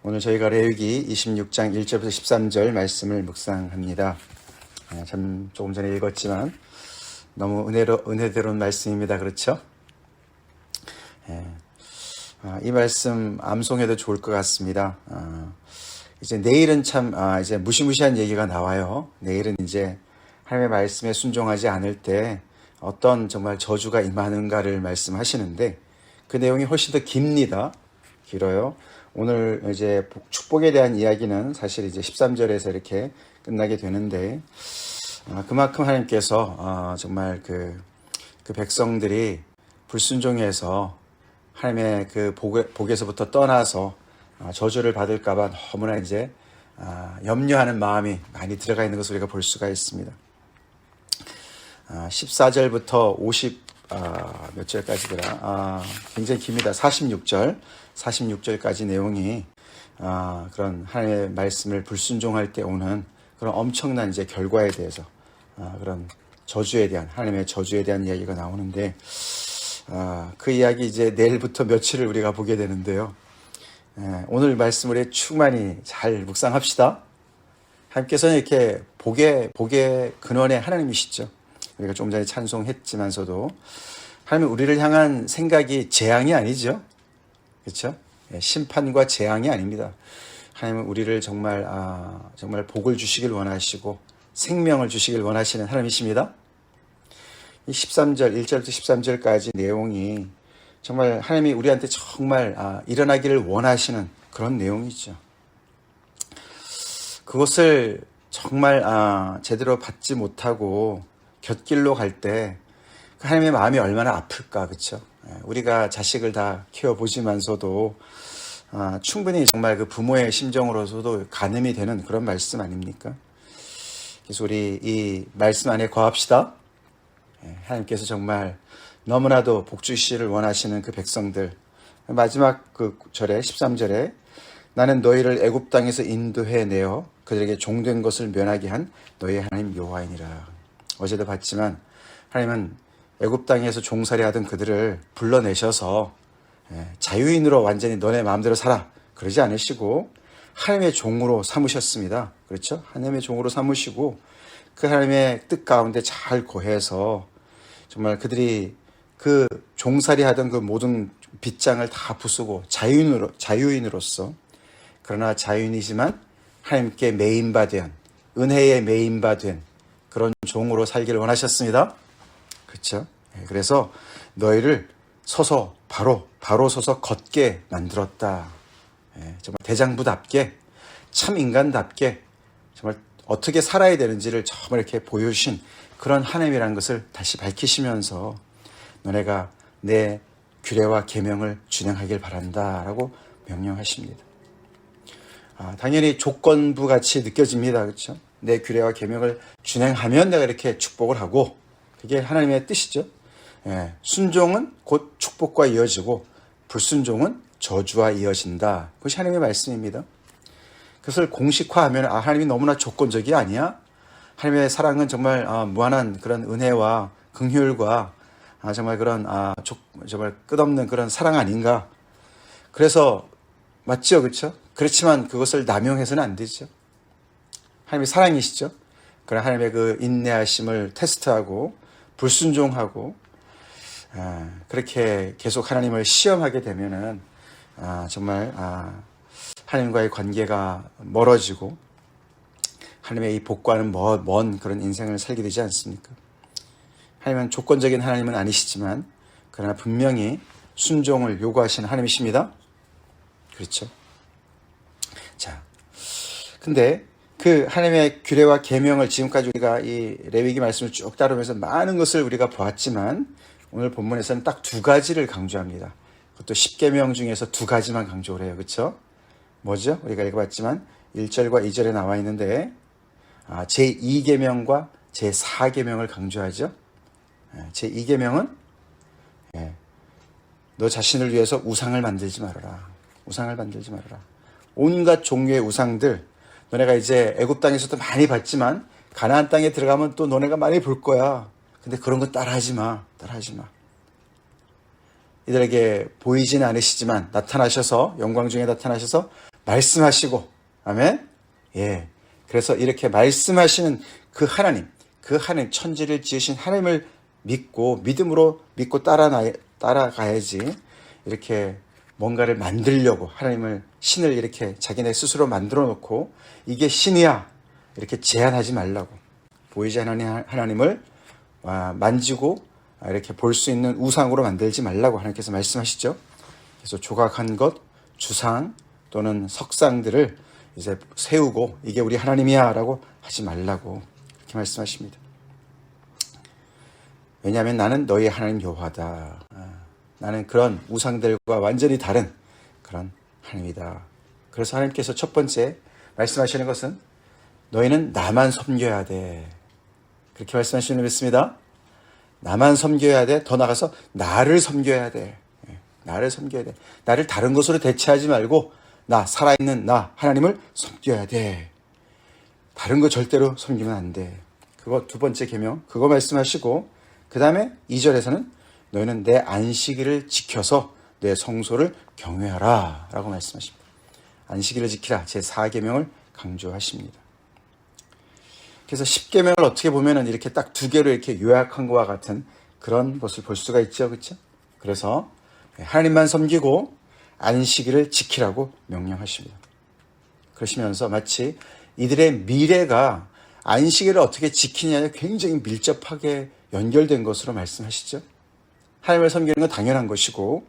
오늘 저희가 레위기 26장 1절부터 13절 말씀을 묵상합니다. 참 조금 전에 읽었지만 너무 은혜대로운 말씀입니다. 그렇죠? 이 말씀 암송해도 좋을 것 같습니다. 이제 내일은 참 이제 무시무시한 얘기가 나와요. 내일은 이제 하나님의 말씀에 순종하지 않을 때 어떤 정말 저주가 임하는가를 말씀하시는데 그 내용이 훨씬 더 깁니다. 길어요. 오늘 이제 축복에 대한 이야기는 사실 이제 13절에서 이렇게 끝나게 되는데 그만큼 하나님께서 정말 그 백성들이 불순종해서 하나님의 그 복에서부터 떠나서 저주를 받을까봐 너무나 이제 염려하는 마음이 많이 들어가 있는 것을 우리가 볼 수가 있습니다. 14절부터 50 몇 절까지더라? 굉장히 깁니다. 46절까지 내용이 그런 하나님의 말씀을 불순종할 때 오는 그런 엄청난 이제 결과에 대해서 그런 저주에 대한 하나님의 저주에 대한 이야기가 나오는데 그 이야기 이제 내일부터 며칠을 우리가 보게 되는데요. 오늘 말씀을 충만히 잘 묵상합시다. 하나님께서는 이렇게 복의 근원의 하나님이시죠. 우리가 조금 전에 찬송했지만서도 하나님은 우리를 향한 생각이 재앙이 아니죠. 그렇죠? 심판과 재앙이 아닙니다. 하나님은 우리를 정말 복을 주시길 원하시고 생명을 주시길 원하시는 하나님이십니다. 이 13절, 1절부터 13절까지 내용이 정말 하나님이 우리한테 정말 일어나기를 원하시는 그런 내용이죠. 그것을 정말 제대로 받지 못하고 곁길로 갈 때 하나님의 마음이 얼마나 아플까, 그렇죠? 우리가 자식을 다 키워보지만서도 충분히 정말 그 부모의 심정으로서도 가늠이 되는 그런 말씀 아닙니까? 그래서 우리 이 말씀 안에 거합시다. 하나님께서 정말 너무나도 복 주시기를 원하시는 그 백성들, 마지막 그 절에 13절에 나는 너희를 애굽 땅에서 인도해내어 그들에게 종된 것을 면하게 한 너희 하나님 여호와이니라. 어제도 봤지만 하나님은 애굽 땅에서 종살이 하던 그들을 불러내셔서 자유인으로 완전히 너네 마음대로 살아 그러지 않으시고 하나님의 종으로 삼으셨습니다. 그렇죠? 하나님의 종으로 삼으시고 그 하나님의 뜻 가운데 잘 거해서 정말 그들이 그 종살이 하던 그 모든 빗장을 다 부수고 자유인으로서 그러나 자유인이지만 하나님께 매인바된 은혜에 매인바된 그런 종으로 살기를 원하셨습니다. 그렇죠? 그래서 너희를 서서 바로 서서 걷게 만들었다. 정말 대장부답게 참 인간답게 정말 어떻게 살아야 되는지를 정말 이렇게 보여주신 그런 하나님이라는 것을 다시 밝히시면서 너네가 내 규례와 계명을 준행하길 바란다라고 명령하십니다. 당연히 조건부 같이 느껴집니다. 그렇죠? 내 규례와 계명을 준행하면 내가 이렇게 축복을 하고 그게 하나님의 뜻이죠. 순종은 곧 축복과 이어지고 불순종은 저주와 이어진다. 그것이 하나님의 말씀입니다. 그것을 공식화하면 하나님이 너무나 조건적이 아니야? 하나님의 사랑은 정말 무한한 그런 은혜와 긍휼과 정말 그런 정말 끝없는 그런 사랑 아닌가? 그래서 맞죠, 그렇죠? 그렇지만 그것을 남용해서는 안 되죠. 하나님의 사랑이시죠. 그런 하나님의 그 인내하심을 테스트하고 불순종하고 그렇게 계속 하나님을 시험하게 되면은 정말 하나님과의 관계가 멀어지고 하나님의 이 복과는 먼 그런 인생을 살게 되지 않습니까? 하나님은 조건적인 하나님은 아니시지만 그러나 분명히 순종을 요구하시는 하나님이십니다. 그렇죠? 자, 근데 그 하나님의 규례와 계명을 지금까지 우리가 이 레위기 말씀을 쭉 따르면서 많은 것을 우리가 보았지만 오늘 본문에서는 딱 두 가지를 강조합니다. 그것도 10계명 중에서 두 가지만 강조를 해요. 그렇죠? 뭐죠? 우리가 읽어봤지만 1절과 2절에 나와 있는데 제2계명과 제4계명을 강조하죠. 제2계명은 너 자신을 위해서 우상을 만들지 말아라. 우상을 만들지 말아라. 온갖 종류의 우상들 너네가 이제 애굽 땅에서도 많이 봤지만 가나안 땅에 들어가면 또 너네가 많이 볼 거야. 근데 그런 거 따라하지 마. 이들에게 보이지는 않으시지만 영광 중에 나타나셔서 말씀하시고, 아멘? 예. 그래서 이렇게 말씀하시는 그 하나님 천지를 지으신 하나님을 믿음으로 믿고 따라가야지, 이렇게 뭔가를 만들려고 신을 이렇게 자기네 스스로 만들어 놓고, 이게 신이야, 이렇게 제한하지 말라고. 보이지 않는 하나님을 만지고 이렇게 볼 수 있는 우상으로 만들지 말라고 하나님께서 말씀하시죠. 그래서 조각한 것, 주상 또는 석상들을 이제 세우고 이게 우리 하나님이야 라고 하지 말라고 그렇게 말씀하십니다. 왜냐하면 나는 너희 하나님 여호와다. 나는 그런 우상들과 완전히 다른 그런 하나님이다. 그래서 하나님께서 첫 번째 말씀하시는 것은 너희는 나만 섬겨야 돼. 그렇게 말씀하시는 것입니다. 나만 섬겨야 돼. 더 나아가서 나를 섬겨야 돼. 나를 섬겨야 돼. 나를 다른 것으로 대체하지 말고 살아있는 나 하나님을 섬겨야 돼. 다른 거 절대로 섬기면 안 돼. 그거 두 번째 계명, 그거 말씀하시고, 그 다음에 2절에서는 너희는 내 안식일을 지켜서 내 성소를 경외하라 라고 말씀하십니다. 안식일을 지키라, 제 4계명을 강조하십니다. 그래서 10계명을 어떻게 보면은 이렇게 딱 두 개로 이렇게 요약한 것과 같은 그런 것을 볼 수가 있죠. 그렇죠? 그래서 하나님만 섬기고 안식일을 지키라고 명령하십니다. 그러시면서 마치 이들의 미래가 안식일을 어떻게 지키냐에 굉장히 밀접하게 연결된 것으로 말씀하시죠. 하나님을 섬기는 건 당연한 것이고,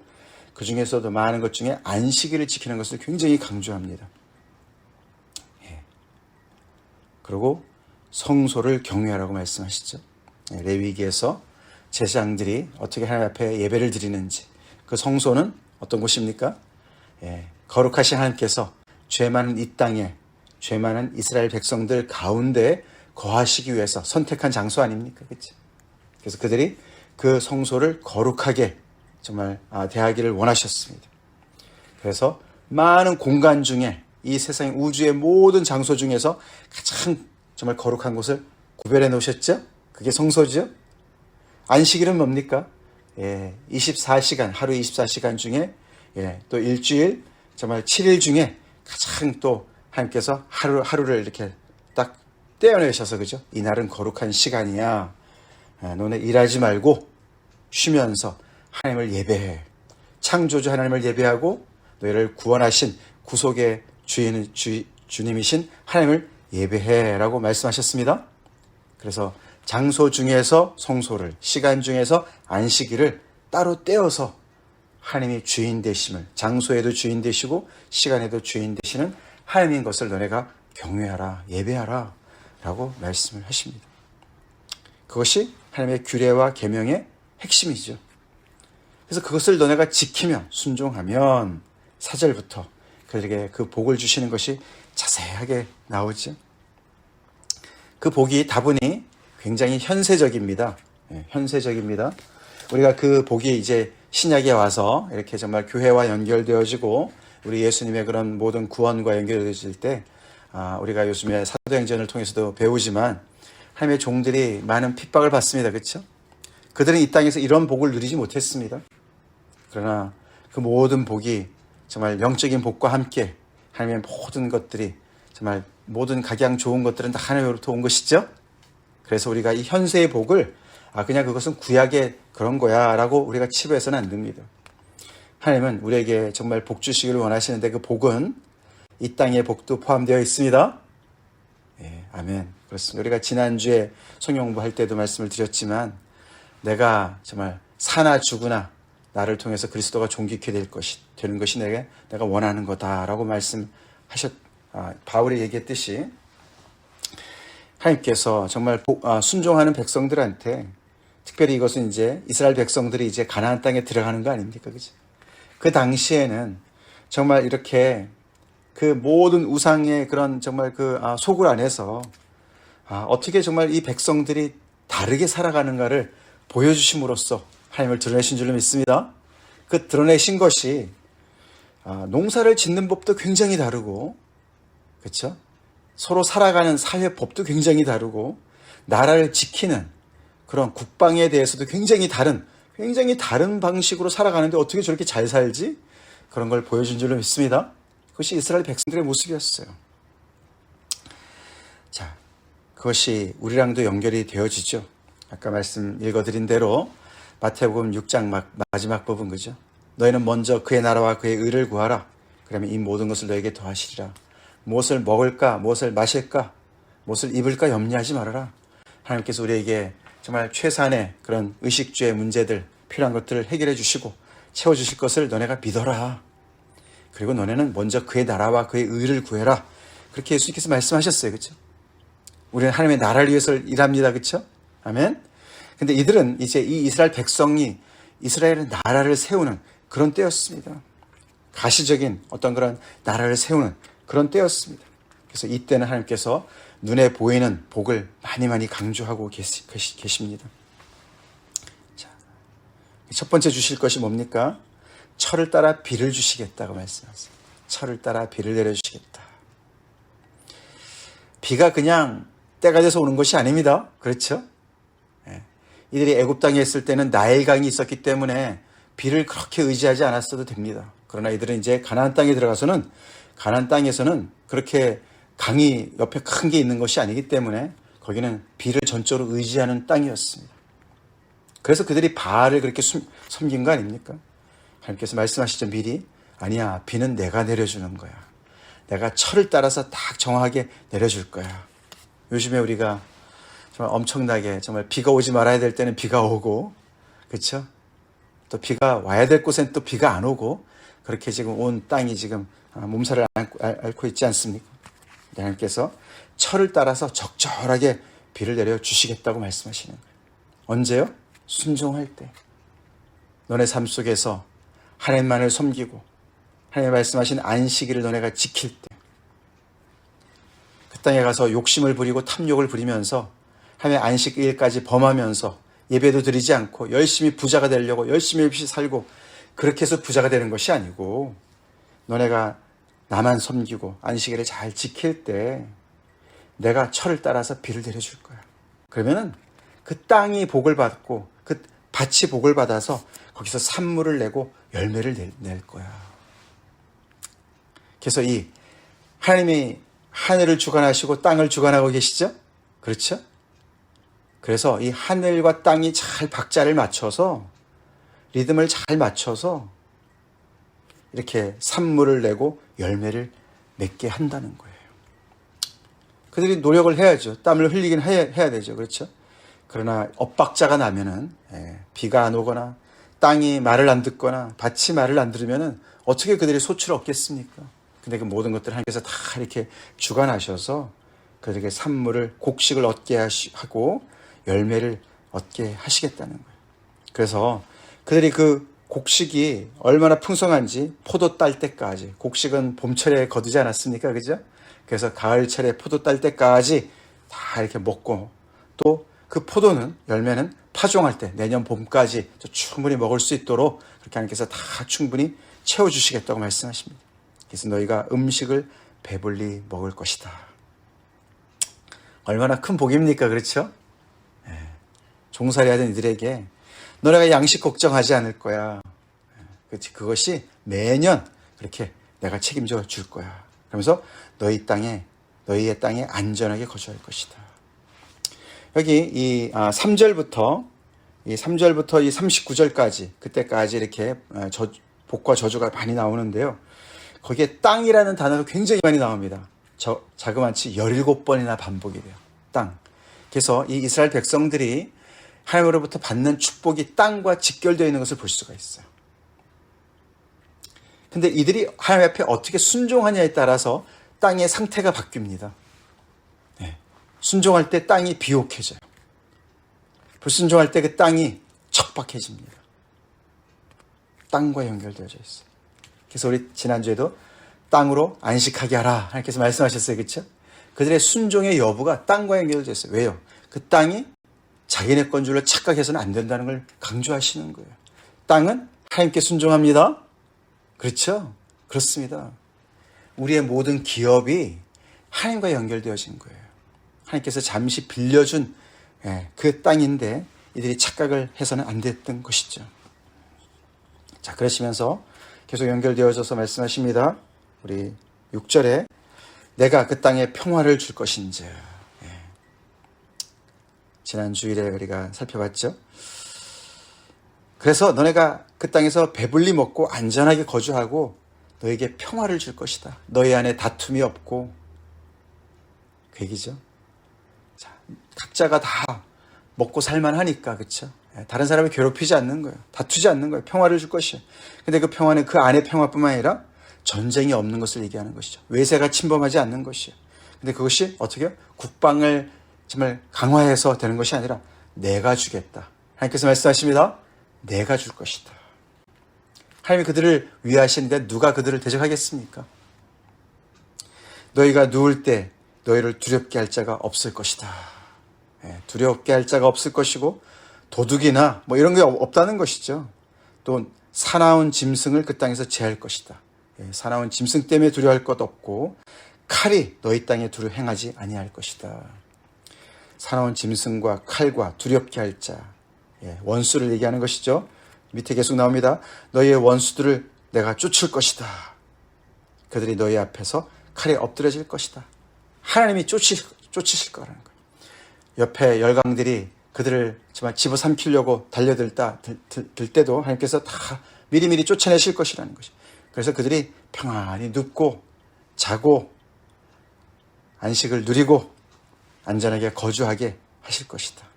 그 중에서도 많은 것 중에 안식일을 지키는 것을 굉장히 강조합니다. 그리고 성소를 경외하라고 말씀하시죠. 레위기에서 제사장들이 어떻게 하나님 앞에 예배를 드리는지, 그 성소는 어떤 곳입니까? 거룩하신 하나님께서 죄 많은 이 땅에, 죄 많은 이스라엘 백성들 가운데 거하시기 위해서 선택한 장소 아닙니까? 그렇죠? 그래서 그들이 그 성소를 거룩하게 정말 대하기를 원하셨습니다. 그래서 많은 공간 중에, 이 세상 우주의 모든 장소 중에서 가장 정말 거룩한 곳을 구별해 놓으셨죠? 그게 성소죠? 안식일은 뭡니까? 24시간, 하루 24시간 중에, 또 일주일, 정말 7일 중에 가장 또 하나님께서 하루를 이렇게 딱 떼어내셔서, 그죠? 이날은 거룩한 시간이야. 너네 일하지 말고 쉬면서 하나님을 예배해. 창조주 하나님을 예배하고 너희를 구원하신 구속의 주님이신 하나님을 예배해라고 말씀하셨습니다. 그래서 장소 중에서 성소를, 시간 중에서 안식일을 따로 떼어서 하나님이 주인 되심을, 장소에도 주인 되시고 시간에도 주인 되시는 하나님인 것을 너네가 경외하라, 예배하라 라고 말씀을 하십니다. 그것이 하나님의 규례와 계명의 핵심이죠. 그래서 그것을 너네가 지키면, 순종하면 4절부터 그들에게 그 복을 주시는 것이 자세하게 나오죠. 그 복이 다분히 굉장히 현세적입니다. 현세적입니다. 우리가 그 복이 이제 신약에 와서 이렇게 정말 교회와 연결되어지고 우리 예수님의 그런 모든 구원과 연결되어질 때, 우리가 요즘에 사도행전을 통해서도 배우지만 하나님의 종들이 많은 핍박을 받습니다. 그렇죠? 그들은 이 땅에서 이런 복을 누리지 못했습니다. 그러나 그 모든 복이 정말 영적인 복과 함께 하나님의 모든 것들이, 정말 모든 각양 좋은 것들은 다 하나님으로부터 온 것이죠. 그래서 우리가 이 현세의 복을 그냥 그것은 구약의 그런 거야 라고 우리가 치부해서는 안 됩니다. 하나님은 우리에게 정말 복 주시기를 원하시는데 그 복은 이 땅의 복도 포함되어 있습니다. 아멘. 그렇습니다. 우리가 지난주에 성경 공부할 때도 말씀을 드렸지만, 내가 정말 사나 죽으나 나를 통해서 그리스도가 존귀케 되는 것이 내가 원하는 거다라고 바울이 얘기했듯이, 하나님께서 정말 순종하는 백성들한테, 특별히 이것은 이제 이스라엘 백성들이 이제 가나안 땅에 들어가는 거 아닙니까? 그죠? 그 당시에는 정말 이렇게 그 모든 우상의 그런 정말 그 속을 안에서 어떻게 정말 이 백성들이 다르게 살아가는가를 보여주심으로써 하나님을 드러내신 줄로 믿습니다. 그 드러내신 것이 농사를 짓는 법도 굉장히 다르고, 그렇죠? 서로 살아가는 사회법도 굉장히 다르고, 나라를 지키는 그런 국방에 대해서도 굉장히 다른 방식으로 살아가는데 어떻게 저렇게 잘 살지? 그런 걸 보여준 줄로 믿습니다. 그것이 이스라엘 백성들의 모습이었어요. 자, 그것이 우리랑도 연결이 되어지죠. 아까 말씀 읽어드린 대로 마태복음 6장 마지막 부분 그죠? 너희는 먼저 그의 나라와 그의 의를 구하라. 그러면 이 모든 것을 너에게 더하시리라. 무엇을 먹을까, 무엇을 마실까, 무엇을 입을까 염려하지 말아라. 하나님께서 우리에게 정말 최소한의 그런 의식주의 문제들, 필요한 것들을 해결해 주시고 채워주실 것을 너네가 믿어라. 그리고 너네는 먼저 그의 나라와 그의 의를 구해라. 그렇게 예수님께서 말씀하셨어요. 그렇죠? 우리는 하나님의 나라를 위해서 일합니다. 그렇죠? 아멘. 근데 이들은 이제 이 이스라엘 백성이 이스라엘의 나라를 세우는 그런 때였습니다. 가시적인 어떤 그런 나라를 세우는 그런 때였습니다. 그래서 이때는 하나님께서 눈에 보이는 복을 많이 강조하고 계십니다. 자, 첫 번째 주실 것이 뭡니까? 철을 따라 비를 주시겠다고 말씀하세요. 철을 따라 비를 내려주시겠다. 비가 그냥 때가 돼서 오는 것이 아닙니다. 그렇죠? 이들이 애굽 땅에 있을 때는 나일강이 있었기 때문에 비를 그렇게 의지하지 않았어도 됩니다. 그러나 이들은 이제 가나안 땅에 들어가서는 가나안 땅에서는 그렇게 강이 옆에 큰 게 있는 것이 아니기 때문에 거기는 비를 전적으로 의지하는 땅이었습니다. 그래서 그들이 바알을 그렇게 섬긴 거 아닙니까? 하나님께서 말씀하시죠. 미리 아니야, 비는 내가 내려주는 거야. 내가 철을 따라서 딱 정확하게 내려줄 거야. 요즘에 우리가 정말 엄청나게 정말 비가 오지 말아야 될 때는 비가 오고, 그렇죠? 또 비가 와야 될 곳엔 또 비가 안 오고, 그렇게 지금 온 땅이 지금 몸살을 앓고 있지 않습니까? 하나님께서 철을 따라서 적절하게 비를 내려 주시겠다고 말씀하시는 거예요. 언제요? 순종할 때. 너네 삶 속에서 하나님만을 섬기고 하나님 말씀하신 안식일을 너네가 지킬 때, 그 땅에 가서 욕심을 부리고 탐욕을 부리면서 하나님의 안식일까지 범하면서 예배도 드리지 않고 열심히 부자가 되려고 열심히 살고 그렇게 해서 부자가 되는 것이 아니고, 너네가 나만 섬기고 안식일을 잘 지킬 때 내가 철을 따라서 비를 내려줄 거야. 그러면은 그 땅이 복을 받고 그 밭이 복을 받아서 거기서 산물을 내고 열매를 낼 거야. 그래서 이 하나님이 하늘을 주관하시고 땅을 주관하고 계시죠? 그렇죠? 그래서 이 하늘과 땅이 잘 박자를 맞춰서 리듬을 잘 맞춰서 이렇게 산물을 내고 열매를 맺게 한다는 거예요. 그들이 노력을 해야죠. 땀을 흘리긴 해야 되죠. 그렇죠? 그러나 엇박자가 나면은 비가 안 오거나 땅이 말을 안 듣거나 밭이 말을 안 들으면은 어떻게 그들이 소출을 얻겠습니까? 근데 그 모든 것들을 하나님께서 다 이렇게 주관하셔서 그들에게 산물을 곡식을 얻게 하고 열매를 얻게 하시겠다는 거예요. 그래서 그들이 그 곡식이 얼마나 풍성한지 포도 딸 때까지, 곡식은 봄철에 거두지 않았습니까? 그죠? 그래서 가을철에 포도 딸 때까지 다 이렇게 먹고, 또 그 포도는, 열매는 파종할 때 내년 봄까지 충분히 먹을 수 있도록 그렇게 하나님께서 다 충분히 채워주시겠다고 말씀하십니다. 그래서 너희가 음식을 배불리 먹을 것이다. 얼마나 큰 복입니까? 그렇죠? 종살이 하던 이들에게 너네가 양식 걱정하지 않을 거야. 그렇지? 그것이 매년 그렇게 내가 책임져 줄 거야. 그러면서 너희의 땅에 안전하게 거주할 것이다. 여기 이 3절부터 이 39절까지, 그때까지 이렇게 복과 저주가 많이 나오는데요. 거기에 땅이라는 단어가 굉장히 많이 나옵니다. 자그마치 17번이나 반복이 돼요. 땅. 그래서 이 이스라엘 백성들이 하나님으로부터 받는 축복이 땅과 직결되어 있는 것을 볼 수가 있어요. 근데 이들이 하나님 앞에 어떻게 순종하냐에 따라서 땅의 상태가 바뀝니다. 순종할 때 땅이 비옥해져요. 불순종할 때 그 땅이 척박해집니다. 땅과 연결되어져 있어요. 그래서 우리 지난주에도 땅으로 안식하게 하라 하나님께서 말씀하셨어요. 그렇죠? 그들의 순종의 여부가 땅과 연결되어 있어요. 왜요? 그 땅이 자기네 건 줄로 착각해서는 안 된다는 걸 강조하시는 거예요. 땅은 하나님께 순종합니다. 그렇죠? 그렇습니다. 우리의 모든 기업이 하나님과 연결되어진 거예요. 하나님께서 잠시 빌려준 그 땅인데 이들이 착각을 해서는 안 됐던 것이죠. 자, 그러시면서 계속 연결되어져서 말씀하십니다. 우리 6절에 내가 그 땅에 평화를 줄 것인지. 지난 주일에 우리가 살펴봤죠. 그래서 너네가 그 땅에서 배불리 먹고 안전하게 거주하고 너에게 평화를 줄 것이다. 너희 안에 다툼이 없고. 그 얘기죠. 자, 각자가 다 먹고 살만하니까, 그렇죠? 다른 사람을 괴롭히지 않는 거예요. 다투지 않는 거예요. 평화를 줄 것이에요. 근데 그 평화는 그 안의 평화뿐만 아니라 전쟁이 없는 것을 얘기하는 것이죠. 외세가 침범하지 않는 것이에요. 근데 그것이 어떻게 해요? 국방을 정말 강화해서 되는 것이 아니라 내가 주겠다. 하나님께서 말씀하십니다. 내가 줄 것이다. 하나님이 그들을 위하시는데 누가 그들을 대적하겠습니까? 너희가 누울 때 너희를 두렵게 할 자가 없을 것이다. 두렵게 할 자가 없을 것이고 도둑이나 뭐 이런 게 없다는 것이죠. 또 사나운 짐승을 그 땅에서 제할 것이다. 사나운 짐승 때문에 두려워할 것 없고 칼이 너희 땅에 두루 행하지 아니할 것이다. 사나운 짐승과 칼과 두렵게 할 자, 원수를 얘기하는 것이죠. 밑에 계속 나옵니다. 너희의 원수들을 내가 쫓을 것이다. 그들이 너희 앞에서 칼에 엎드려질 것이다. 하나님이 쫓으실 거라는 거예요. 옆에 열강들이 그들을 정말 집어삼키려고 달려들 때도 하나님께서 다 미리미리 쫓아내실 것이라는 것이죠. 그래서 그들이 평안히 눕고 자고 안식을 누리고 안전하게 거주하게 하실 것이다.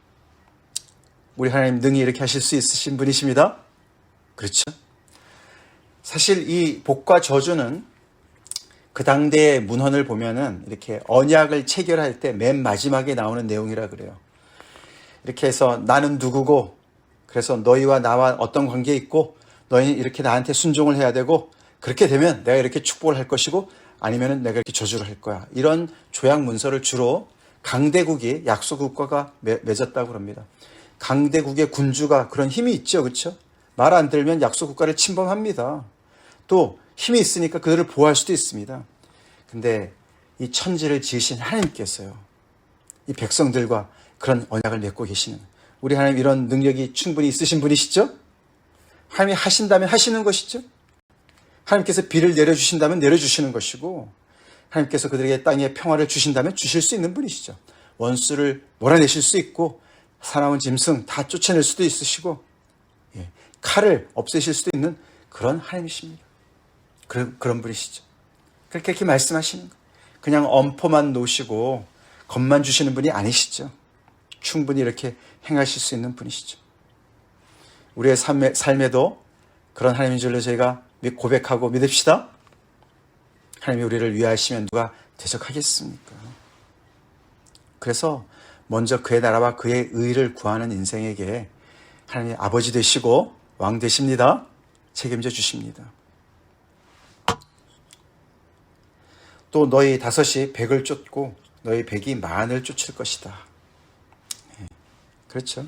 우리 하나님 능히 이렇게 하실 수 있으신 분이십니다. 그렇죠? 사실 이 복과 저주는 그 당대의 문헌을 보면은 이렇게 언약을 체결할 때 맨 마지막에 나오는 내용이라 그래요. 이렇게 해서 나는 누구고 그래서 너희와 나와 어떤 관계에 있고 너희는 이렇게 나한테 순종을 해야 되고 그렇게 되면 내가 이렇게 축복을 할 것이고 아니면은 내가 이렇게 저주를 할 거야. 이런 조약 문서를 주로 강대국이 약소국가가 맺었다고 합니다. 강대국의 군주가 그런 힘이 있죠. 그렇죠? 말 안 들면 약소국가를 침범합니다. 또 힘이 있으니까 그들을 보호할 수도 있습니다. 근데 이 천지를 지으신 하나님께서요. 이 백성들과 그런 언약을 맺고 계시는 우리 하나님 이런 능력이 충분히 있으신 분이시죠? 하나님이 하신다면 하시는 것이죠? 하나님께서 비를 내려주신다면 내려주시는 것이고 하나님께서 그들에게 땅에 평화를 주신다면 주실 수 있는 분이시죠. 원수를 몰아내실 수 있고 사나운 짐승 다 쫓아낼 수도 있으시고 칼을 없애실 수도 있는 그런 하나님이십니다. 그런 분이시죠. 그렇게 말씀하시는 거예요. 그냥 엄포만 놓으시고 겁만 주시는 분이 아니시죠. 충분히 이렇게 행하실 수 있는 분이시죠. 우리의 삶에도 그런 하나님인 줄로 저희가 고백하고 믿읍시다. 하나님이 우리를 위하시면 누가 대적하겠습니까? 그래서 먼저 그의 나라와 그의 의를 구하는 인생에게 하나님이 아버지 되시고 왕 되십니다. 책임져 주십니다. 또 너희 다섯이 백을 쫓고 너희 백이 만을 쫓을 것이다. 그렇죠.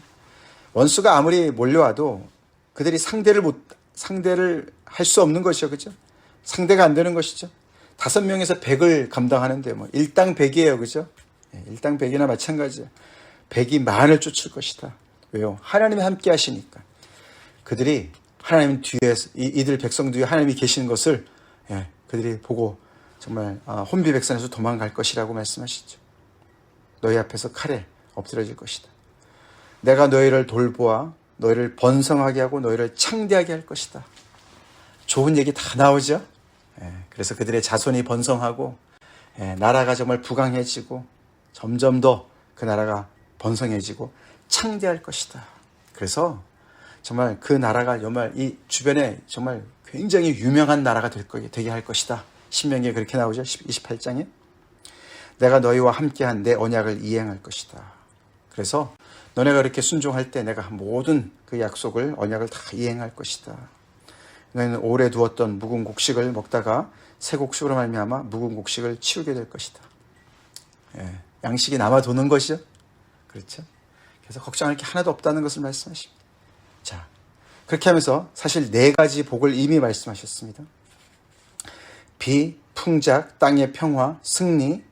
원수가 아무리 몰려와도 그들이 상대를 할 수 없는 것이죠. 그렇죠? 상대가 안 되는 것이죠. 5명에서 100을 감당하는데 뭐 일당 100이에요. 그죠? 일당 100이나 마찬가지예요. 100이 만을 쫓을 것이다. 왜요? 하나님이 함께 하시니까. 그들이 하나님 뒤에서 이들 백성 뒤에 하나님이 계시는 것을 그들이 보고 정말 혼비백산에서 도망갈 것이라고 말씀하시죠. 너희 앞에서 칼에 엎드려질 것이다. 내가 너희를 돌보아 너희를 번성하게 하고 너희를 창대하게 할 것이다. 좋은 얘기 다 나오죠. 그래서 그들의 자손이 번성하고 나라가 정말 부강해지고 점점 더 그 나라가 번성해지고 창대할 것이다. 그래서 정말 그 나라가 정말 이 주변에 정말 굉장히 유명한 나라가 되게 할 것이다. 신명기에 그렇게 나오죠. 28장에. 내가 너희와 함께한 내 언약을 이행할 것이다. 그래서 너네가 이렇게 순종할 때 내가 모든 그 약속을 언약을 다 이행할 것이다. 너희는 오래 두었던 묵은 곡식을 먹다가 새 곡식으로 말미암아 묵은 곡식을 치우게 될 것이다. 양식이 남아 도는 것이죠. 그렇죠? 그래서 걱정할 게 하나도 없다는 것을 말씀하십니다. 자, 그렇게 하면서 사실 4가지 복을 이미 말씀하셨습니다. 비, 풍작, 땅의 평화, 승리,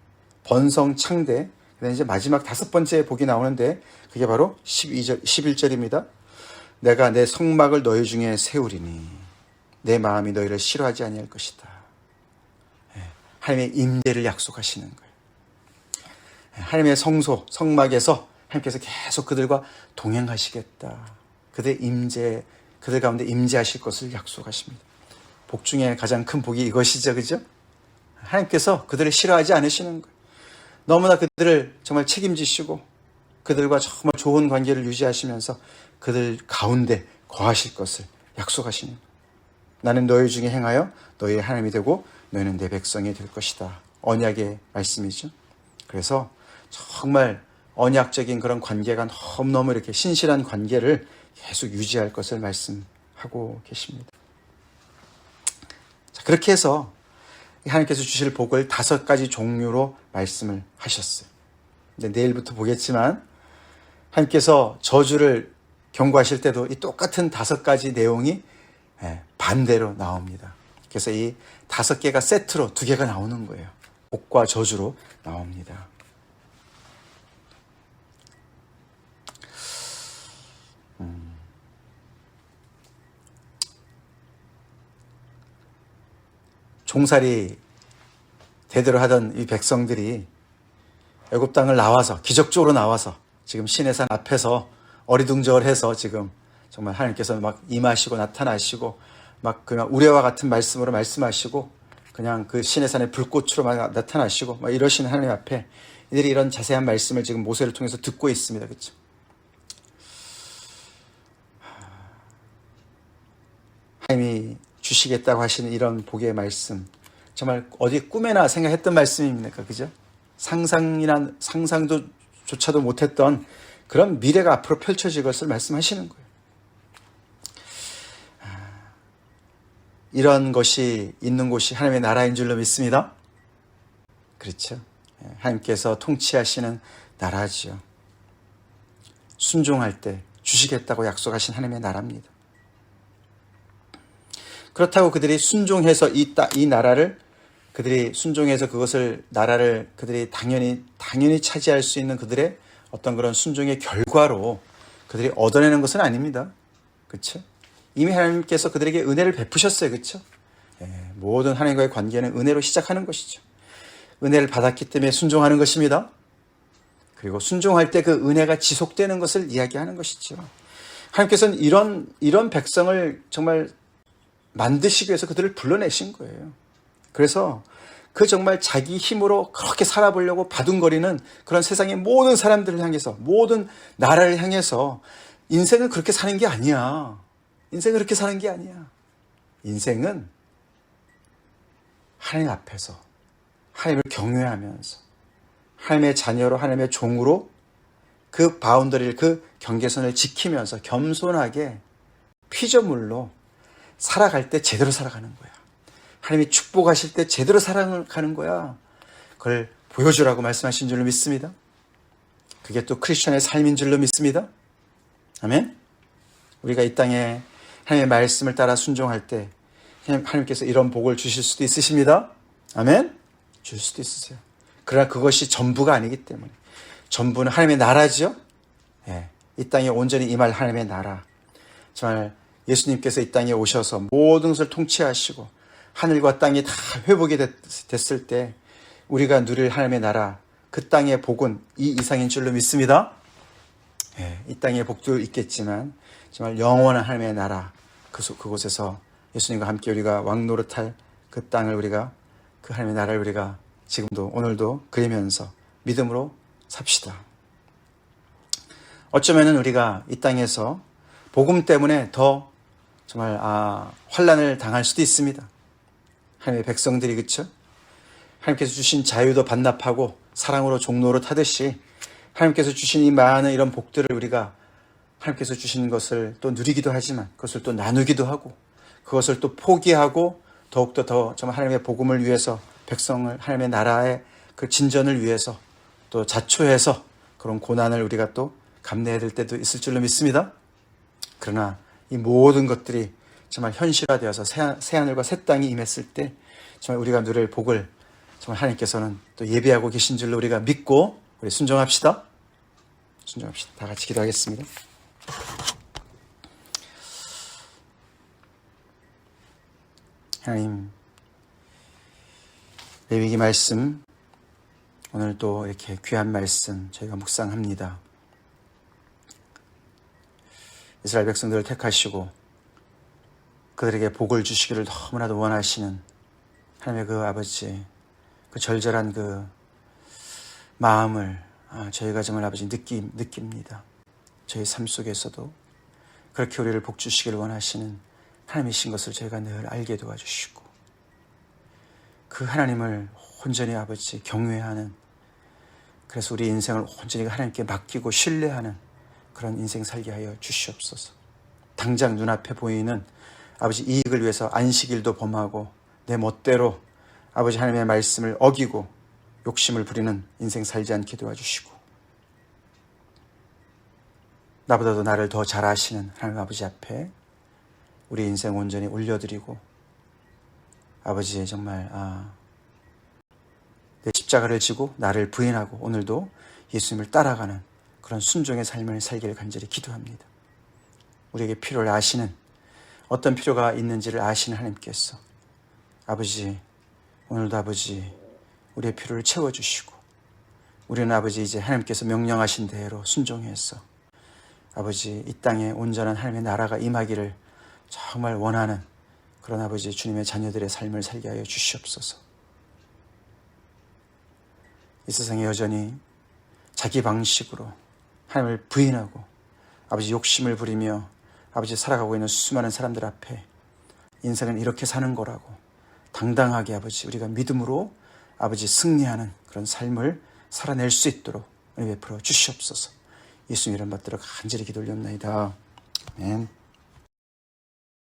번성, 창대. 그다음에 이제 마지막 5번째 복이 나오는데 그게 바로 11절입니다. 내가 내 성막을 너희 중에 세우리니 내 마음이 너희를 싫어하지 아니할 것이다. 하나님의 임재를 약속하시는 거예요. 하나님의 성소, 성막에서 하나님께서 계속 그들과 동행하시겠다. 그들 가운데 임재하실 것을 약속하십니다. 복 중에 가장 큰 복이 이것이죠. 그죠? 하나님께서 그들을 싫어하지 않으시는 거예요. 너무나 그들을 정말 책임지시고 그들과 정말 좋은 관계를 유지하시면서 그들 가운데 거하실 것을 약속하시는 거예요. 나는 너희 중에 행하여 너희의 하나님이 되고 너희는 내 백성이 될 것이다. 언약의 말씀이죠. 그래서 정말 언약적인 그런 관계가 너무너무 이렇게 신실한 관계를 계속 유지할 것을 말씀하고 계십니다. 자, 그렇게 해서 하나님께서 주실 복을 5가지 종류로 말씀을 하셨어요. 근데 내일부터 보겠지만 하나님께서 저주를 경고하실 때도 이 똑같은 5가지 내용이 반대로 나옵니다. 그래서 이 5개가 세트로 2개가 나오는 거예요. 복과 저주로 나옵니다. 종살이 대대로 하던 이 백성들이 애굽 땅을 나와서 기적적으로 나와서 지금 시내산 앞에서 어리둥절해서 지금 정말 하나님께서 막 임하시고 나타나시고 막 그냥 우레와 같은 말씀으로 말씀하시고 그냥 그 시내산의 불꽃으로 막 나타나시고 막 이러신 하나님 앞에 이들이 이런 자세한 말씀을 지금 모세를 통해서 듣고 있습니다. 그렇죠? 하나님이 주시겠다고 하시는 이런 복의 말씀, 정말 어디 꿈에나 생각했던 말씀입니까? 그죠? 상상도 조차도 못했던 그런 미래가 앞으로 펼쳐질 것을 말씀하시는 거예요. 이런 것이 있는 곳이 하나님의 나라인 줄로 믿습니다. 그렇죠? 하나님께서 통치하시는 나라지요. 순종할 때 주시겠다고 약속하신 하나님의 나라입니다. 그렇다고 그들이 순종해서 이 나라를 그들이 순종해서 나라를 그들이 당연히 차지할 수 있는 그들의 어떤 그런 순종의 결과로 그들이 얻어내는 것은 아닙니다. 그렇죠? 이미 하나님께서 그들에게 은혜를 베푸셨어요. 그렇죠? 모든 하나님과의 관계는 은혜로 시작하는 것이죠. 은혜를 받았기 때문에 순종하는 것입니다. 그리고 순종할 때 그 은혜가 지속되는 것을 이야기하는 것이죠. 하나님께서는 이런 백성을 정말 만드시기 위해서 그들을 불러내신 거예요. 그래서 그 정말 자기 힘으로 그렇게 살아보려고 바둥거리는 그런 세상의 모든 사람들을 향해서, 모든 나라를 향해서 인생은 그렇게 사는 게 아니야. 인생은 그렇게 사는 게 아니야. 인생은 하나님 앞에서 하나님을 경외하면서 하나님의 자녀로 하나님의 종으로 그 바운더리를, 그 경계선을 지키면서 겸손하게 피조물로 살아갈 때 제대로 살아가는 거야. 하나님이 축복하실 때 제대로 살아가는 거야. 그걸 보여주라고 말씀하신 줄로 믿습니다. 그게 또 크리스천의 삶인 줄로 믿습니다. 아멘. 우리가 이 땅에 하나님의 말씀을 따라 순종할 때 하나님께서 이런 복을 주실 수도 있으십니다. 아멘. 줄 수도 있으세요. 그러나 그것이 전부가 아니기 때문에. 전부는 하나님의 나라죠. 이 땅에 온전히 임할 하나님의 나라. 정말 예수님께서 이 땅에 오셔서 모든 것을 통치하시고 하늘과 땅이 다 회복이 됐을 때 우리가 누릴 하나님의 나라, 그 땅의 복은 이 이상인 줄로 믿습니다. 이 땅의 복도 있겠지만 정말 영원한 하나님의 나라, 그곳에서 예수님과 함께 우리가 왕노릇할 그 땅을 우리가, 그 하나님의 나라를 우리가 지금도 오늘도 그리면서 믿음으로 삽시다. 어쩌면은 우리가 이 땅에서 복음 때문에 더 정말 환난을 당할 수도 있습니다. 하나님의 백성들이, 그렇죠? 하나님께서 주신 자유도 반납하고 사랑으로 종로를 타듯이 하나님께서 주신 이 많은 이런 복들을 우리가 하나님께서 주신 것을 또 누리기도 하지만 그것을 또 나누기도 하고 그것을 또 포기하고 더욱더 더 정말 하나님의 복음을 위해서 백성을, 하나님의 나라의 그 진전을 위해서 또 자초해서 그런 고난을 우리가 또 감내해야 될 때도 있을 줄로 믿습니다. 그러나 이 모든 것들이 정말 현실화되어서 새하늘과 새 땅이 임했을 때 정말 우리가 누릴 복을 정말 하나님께서는 또 예비하고 계신 줄로 우리가 믿고 우리 순종합시다. 순종합시다. 다 같이 기도하겠습니다. 하나님, 레위기 말씀, 오늘 또 이렇게 귀한 말씀 저희가 묵상합니다. 이스라엘 백성들을 택하시고 그들에게 복을 주시기를 너무나도 원하시는 하나님의 그 아버지, 그 절절한 그 마음을 저희가 정말 아버지 느낍니다. 저희 삶 속에서도 그렇게 우리를 복 주시기를 원하시는 하나님이신 것을 저희가 늘 알게 도와주시고, 그 하나님을 온전히 아버지 경외하는, 그래서 우리 인생을 온전히 하나님께 맡기고 신뢰하는 그런 인생 살게 하여 주시옵소서. 당장 눈앞에 보이는 아버지 이익을 위해서 안식일도 범하고 내 멋대로 아버지 하나님의 말씀을 어기고 욕심을 부리는 인생 살지 않게 도와주시고, 나보다도 나를 더 잘 아시는 하나님 아버지 앞에 우리 인생 온전히 올려드리고, 아버지 정말 내 십자가를 지고 나를 부인하고 오늘도 예수님을 따라가는 그런 순종의 삶을 살기를 간절히 기도합니다. 우리에게 필요를 아시는, 어떤 필요가 있는지를 아시는 하나님께서 아버지 오늘도 아버지 우리의 필요를 채워주시고, 우리는 아버지 이제 하나님께서 명령하신 대로 순종해서 아버지 이 땅에 온전한 하나님의 나라가 임하기를 정말 원하는 그런 아버지 주님의 자녀들의 삶을 살게 하여 주시옵소서. 이 세상에 여전히 자기 방식으로 하나님을 부인하고 아버지 욕심을 부리며 아버지 살아가고 있는 수많은 사람들 앞에 인생은 이렇게 사는 거라고 당당하게 아버지 우리가 믿음으로 아버지 승리하는 그런 삶을 살아낼 수 있도록 은혜 베풀어 주시옵소서. 예수님 이름 받들어 간절히 기도 올렸나이다. 아멘.